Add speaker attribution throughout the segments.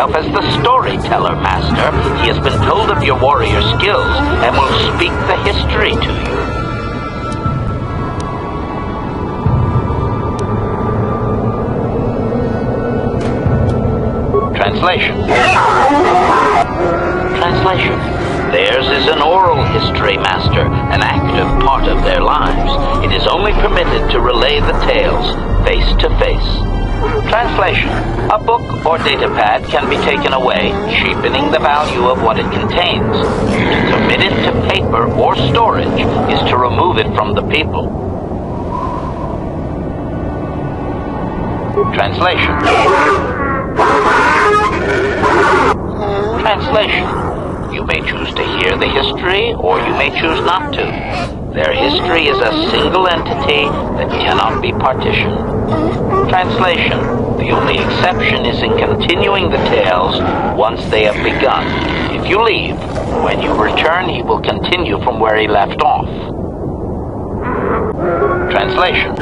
Speaker 1: himself as the storyteller, Master. He has been told of your warrior skills and will speak the history to you. Translation. Translation. Theirs is an oral history, Master, an active part of their lives. It is only permitted to relay the tales face to face. Translation. A book or datapad can be taken away, cheapening the value of what it contains. To commit it to paper or storage is to remove it from the people. Translation. Translation. You may choose to hear the history, or you may choose not to. Their history is a single entity that cannot be partitioned. Translation. The only exception is in continuing the tales once they have begun. If you leave, when you return, he will continue from where he left off. Translation.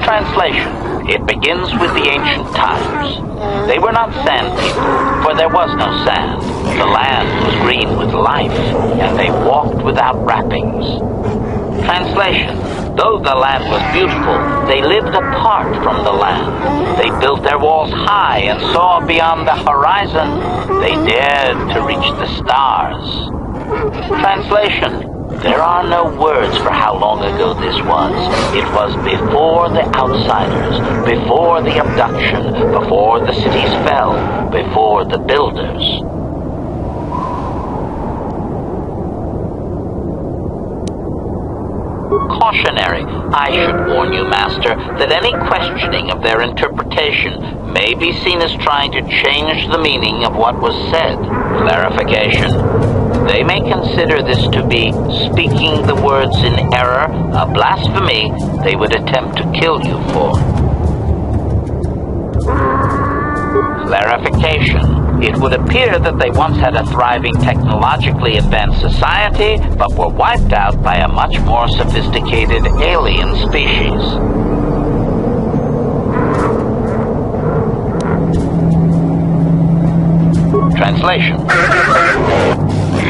Speaker 1: Translation. It begins with the ancient times. They were not sand people, for there was no sand. The land was green with life, and they walked without wrappings. Translation. Though the land was beautiful, they lived apart from the land. They built their walls high and saw beyond the horizon. They dared to reach the stars. Translation. There are no words for how long ago this was. It was before the outsiders, before the abduction, before the cities fell, before the builders. Cautionary. I should warn you, Master, that any questioning of their interpretation may be seen as trying to change the meaning of what was said. Clarification. They may consider this to be speaking the words in error, a blasphemy they would attempt to kill you for. Clarification. It would appear that they once had a thriving technologically advanced society, but were wiped out by a much more sophisticated alien species. Translation.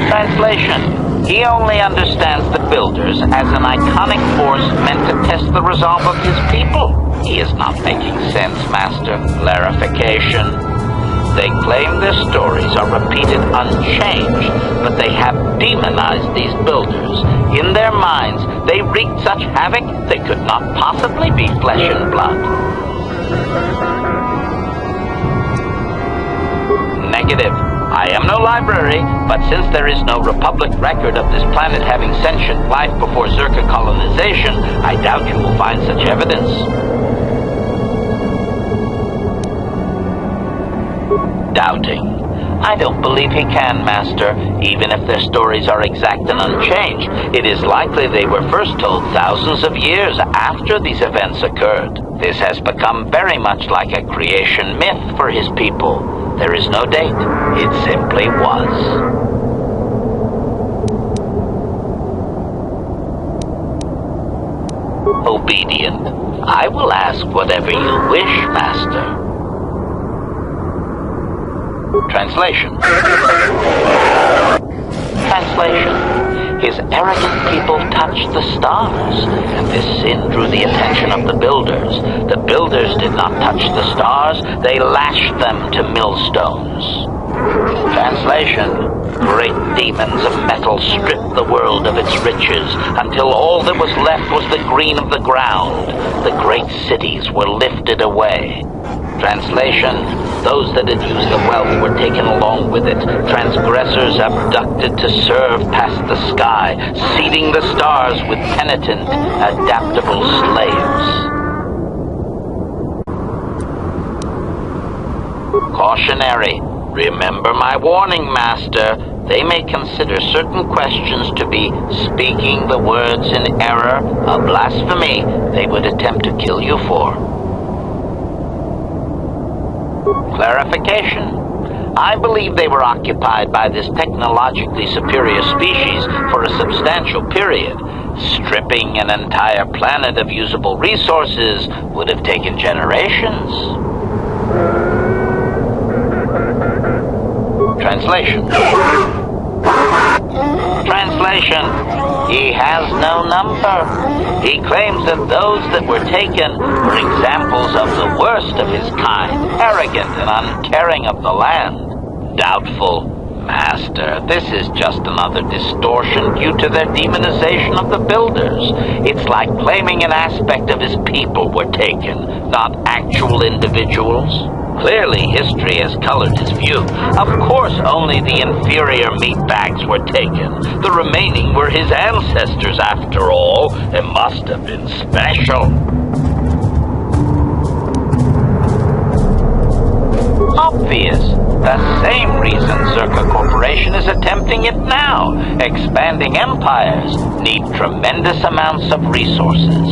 Speaker 1: Translation. He only understands the builders as an iconic force meant to test the resolve of his people. He is not making sense, Master. Clarification. They claim their stories are repeated unchanged, but they have demonized these builders. In their minds, they wreaked such havoc they could not possibly be flesh and blood. Negative. I am no library, but since there is no Republic record of this planet having sentient life before Zerka colonization, I doubt you will find such evidence. Doubting. I don't believe he can, Master, even if their stories are exact and unchanged. It is likely they were first told thousands of years after these events occurred. This has become very much like a creation myth for his people. There is no date. It simply was. Obedient. I will ask whatever you wish, Master. Translation. Translation. His arrogant people touched the stars, and this sin drew the attention of the builders. The builders did not touch the stars, they lashed them to millstones. Translation. Great demons of metal stripped the world of its riches, until all that was left was the green of the ground. The great cities were lifted away. Translation. Those that had used the wealth were taken along with it. Transgressors abducted to serve past the sky, seeding the stars with penitent, adaptable slaves. Cautionary. Remember my warning, Master. They may consider certain questions to be speaking the words in error, a blasphemy they would attempt to kill you for. Clarification. I believe they were occupied by this technologically superior species for a substantial period. Stripping an entire planet of usable resources would have taken generations. Translation. Translation. He has no number. He claims that those that were taken were examples of the worst of his kind, arrogant and uncaring of the land. Doubtful. Master, this is just another distortion due to their demonization of the builders. It's like claiming an aspect of his people were taken, not actual individuals. Clearly, history has colored his view. Of course, only the inferior meatbags were taken. The remaining were his ancestors, after all. It must have been special. Obvious. The same reason Zerka Corporation is attempting it now. Expanding empires need tremendous amounts of resources.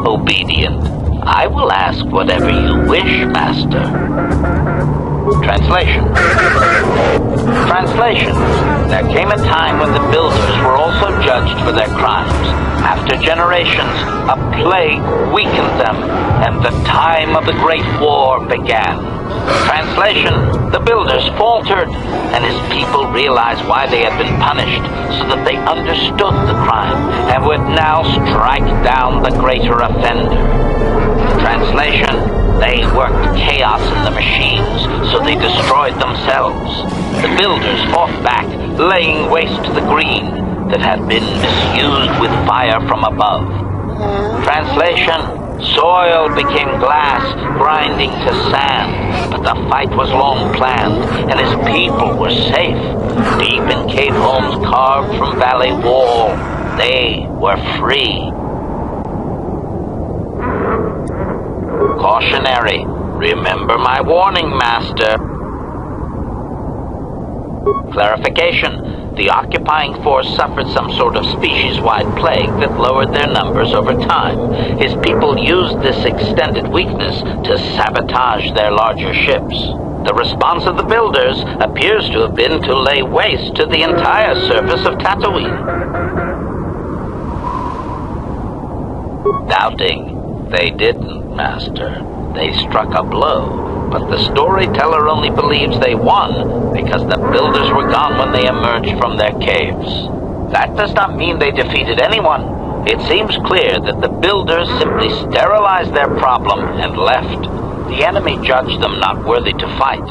Speaker 1: Obedient. I will ask whatever you wish, Master. Translation. Translation. There came a time when the builders were also judged for their crimes. After generations, a plague weakened them, and the time of the Great War began. Translation. The builders faltered, and his people realized why they had been punished, so that they understood the crime, and would now strike down the greater offender. Translation. They worked chaos in the machines, so they destroyed themselves. The builders fought back, laying waste to the green that had been misused with fire from above. Translation. Soil became glass, grinding to sand, but the fight was long planned, and his people were safe. Deep in cave homes carved from valley wall, they were free. Cautionary. Remember my warning, Master. Clarification. The occupying force suffered some sort of species-wide plague that lowered their numbers over time. His people used this extended weakness to sabotage their larger ships. The response of the builders appears to have been to lay waste to the entire surface of Tatooine. Doubting. They didn't, Master. They struck a blow, but the storyteller only believes they won because the builders were gone when they emerged from their caves. That does not mean they defeated anyone. It seems clear that the builders simply sterilized their problem and left. The enemy judged them not worthy to fight.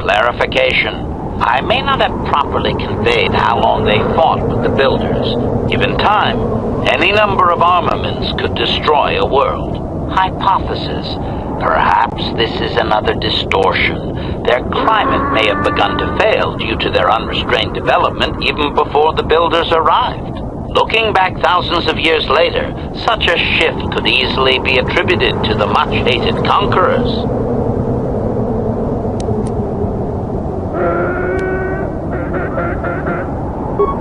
Speaker 1: Clarification. I may not have properly conveyed how long they fought with the builders. Given time, any number of armaments could destroy a world. Hypothesis. Perhaps this is another distortion. Their climate may have begun to fail due to their unrestrained development even before the builders arrived. Looking back thousands of years later, such a shift could easily be attributed to the much-hated conquerors.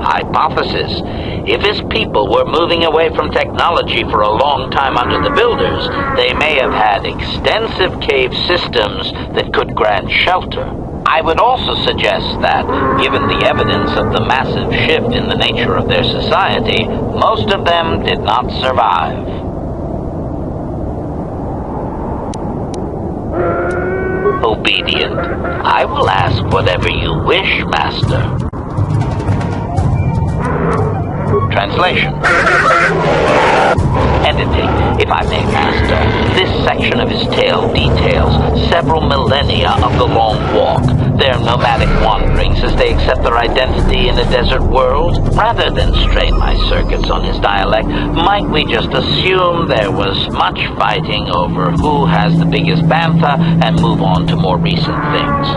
Speaker 1: Hypothesis. If his people were moving away from technology for a long time under the builders, they may have had extensive cave systems that could grant shelter. I would also suggest that, given the evidence of the massive shift in the nature of their society, most of them did not survive. Obedient. I will ask whatever you wish, Master. Translation. Editing, if I may, Master. This section of his tale details several millennia of the long walk, their nomadic wanderings as they accept their identity in a desert world. Rather than strain my circuits on his dialect, might we just assume there was much fighting over who has the biggest bantha and move on to more recent things?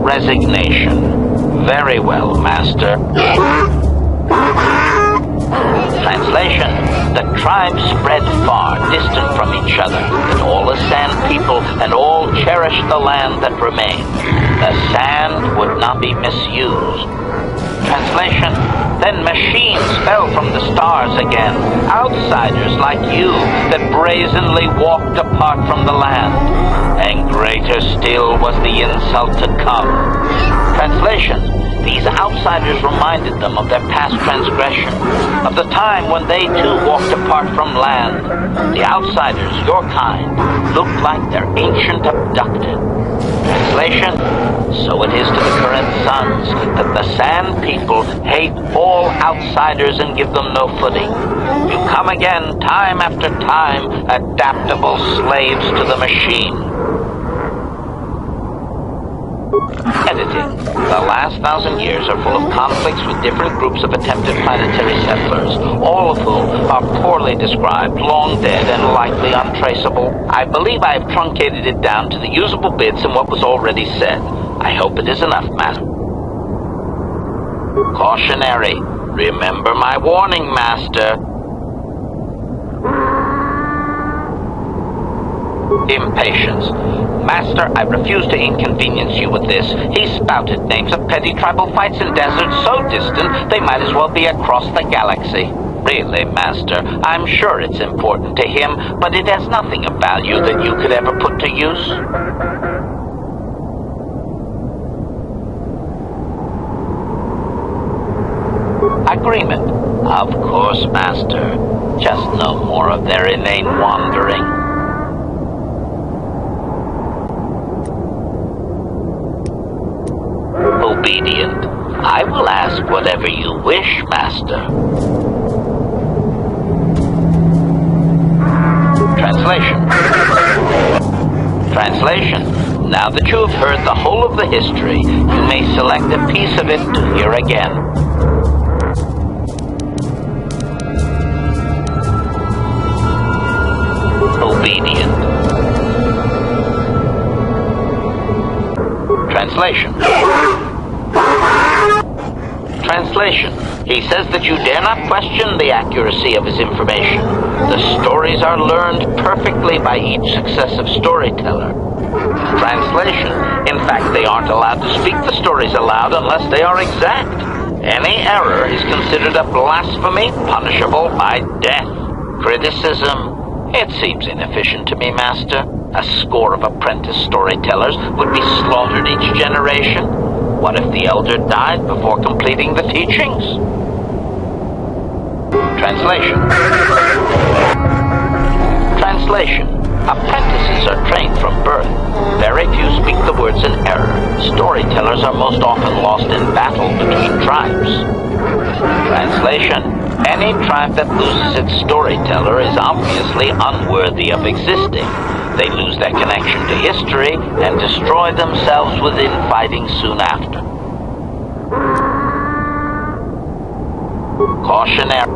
Speaker 1: Resignation. Very well, Master. Translation: the tribes spread far, distant from each other, but all the sand people and all cherished the land that remained. The sand would not be misused. Translation: then machines fell from the stars again, outsiders like you that brazenly walked apart from the land. And greater still was the insult to come. Translation: these outsiders reminded them of their past transgression, of the time when they too walked apart from land. The outsiders, your kind, looked like their ancient abducted. Translation: so it is to the current sons that the sand people hate all outsiders and give them no footing. You come again, time after time, adaptable slaves to the machine. Edited. The last 1,000 years are full of conflicts with different groups of attempted planetary settlers, all of whom are poorly described, long dead, and likely untraceable. I believe I have truncated it down to the usable bits in what was already said. I hope it is enough, Master. Cautionary. Remember my warning, Master. Impatience. Master, I refuse to inconvenience you with this. He spouted names of petty tribal fights in deserts so distant they might as well be across the galaxy. Really, Master, I'm sure it's important to him, but it has nothing of value that you could ever put to use. Agreement. Of course, Master. Just no more of their inane wandering. Obedient. I will ask whatever you wish, Master. Translation. Translation. Now that you have heard the whole of the history, you may select a piece of it to hear again. Obedient. Translation. Translation. He says that you dare not question the accuracy of his information. The stories are learned perfectly by each successive storyteller. Translation. In fact, they aren't allowed to speak the stories aloud unless they are exact. Any error is considered a blasphemy punishable by death. Criticism. It seems inefficient to me, Master. A score of apprentice storytellers would be slaughtered each generation. What if the elder died before completing the teachings? Translation. Translation. Apprentices are trained from birth. Very few speak the words in error. Storytellers are most often lost in battle between tribes. Translation. Any tribe that loses its storyteller is obviously unworthy of existing. They lose their connection to history and destroy themselves with infighting soon after. Cautionary.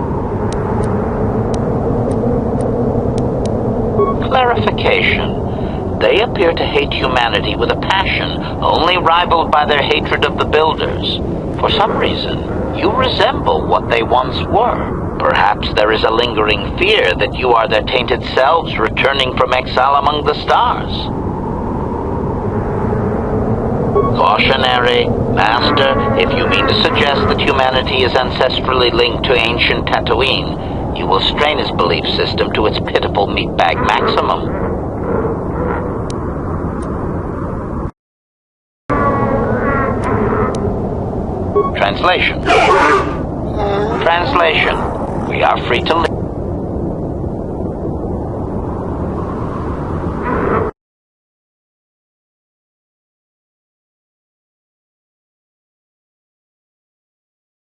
Speaker 1: Clarification. They appear to hate humanity with a passion only rivaled by their hatred of the builders. For some reason, you resemble what they once were. Perhaps there is a lingering fear that you are their tainted selves returning from exile among the stars. Cautionary. Master, if you mean to suggest that humanity is ancestrally linked to ancient Tatooine, you will strain his belief system to its pitiful meatbag maximum. Translation. Translation. We are free to live.